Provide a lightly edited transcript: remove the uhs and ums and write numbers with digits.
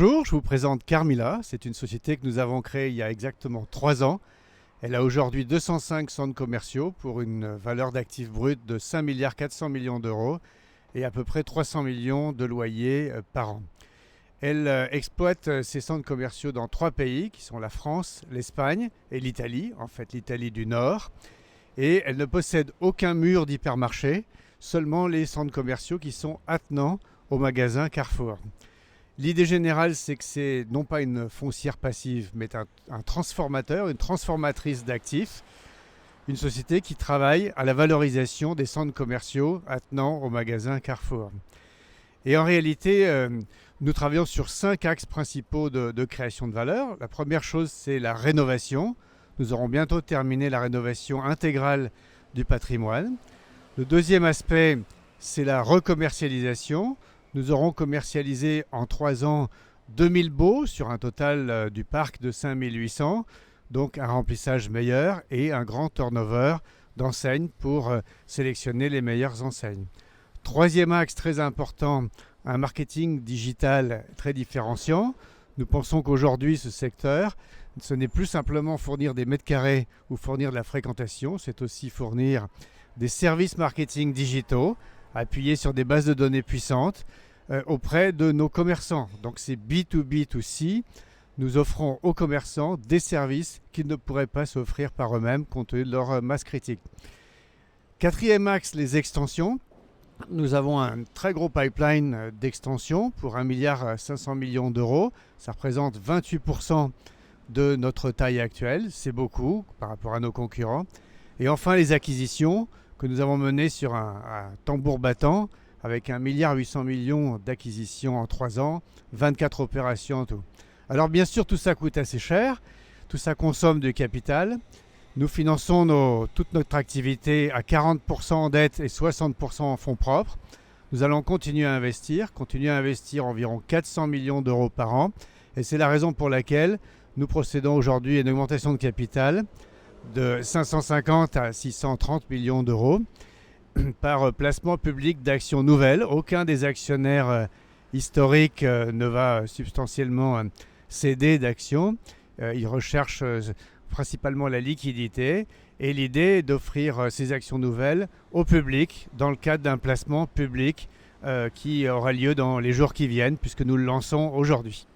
Bonjour, je vous présente Carmila. C'est une société que nous avons créée il y a exactement 3 ans. Elle a aujourd'hui 205 centres commerciaux pour une valeur d'actifs bruts de 5 milliards 400 millions d'euros et à peu près 300 millions de loyers par an. Elle exploite ces centres commerciaux dans 3 pays qui sont la France, l'Espagne et l'Italie, en fait l'Italie du Nord. Et elle ne possède aucun mur d'hypermarché, seulement les centres commerciaux qui sont attenants au magasin Carrefour. L'idée générale, c'est que c'est non pas une foncière passive, mais un transformateur, une transformatrice d'actifs, une société qui travaille à la valorisation des centres commerciaux attenants au magasin Carrefour. Et en réalité, nous travaillons sur 5 axes principaux de création de valeur. La première chose, c'est la rénovation. Nous aurons bientôt terminé la rénovation intégrale du patrimoine. Le deuxième aspect, c'est la recommercialisation. Nous aurons commercialisé en 3 ans 2000 baux sur un total du parc de 5800, donc un remplissage meilleur et un grand turnover d'enseignes pour sélectionner les meilleures enseignes. Troisième axe très important, un marketing digital très différenciant. Nous pensons qu'aujourd'hui, ce secteur, ce n'est plus simplement fournir des mètres carrés ou fournir de la fréquentation, c'est aussi fournir des services marketing digitaux appuyés sur des bases de données puissantes auprès de nos commerçants. Donc c'est B2B2C. Nous offrons aux commerçants des services qu'ils ne pourraient pas s'offrir par eux-mêmes compte tenu de leur masse critique. Quatrième axe, les extensions. Nous avons un très gros pipeline d'extensions pour 1,5 milliard d'euros. Ça représente 28% de notre taille actuelle. C'est beaucoup par rapport à nos concurrents. Et enfin, les acquisitions que nous avons menées sur un tambour battant avec 1,8 milliard d'acquisitions en 3 ans, 24 opérations en tout. Alors bien sûr, tout ça coûte assez cher, tout ça consomme du capital. Nous finançons toute notre activité à 40% en dette et 60% en fonds propres. Nous allons continuer à investir environ 400 millions d'euros par an. Et c'est la raison pour laquelle nous procédons aujourd'hui à une augmentation de capital de 550 à 630 millions d'euros par placement public d'actions nouvelles. Aucun des actionnaires historiques ne va substantiellement céder d'actions. Ils recherchent principalement la liquidité et l'idée est d'offrir ces actions nouvelles au public dans le cadre d'un placement public qui aura lieu dans les jours qui viennent puisque nous le lançons aujourd'hui.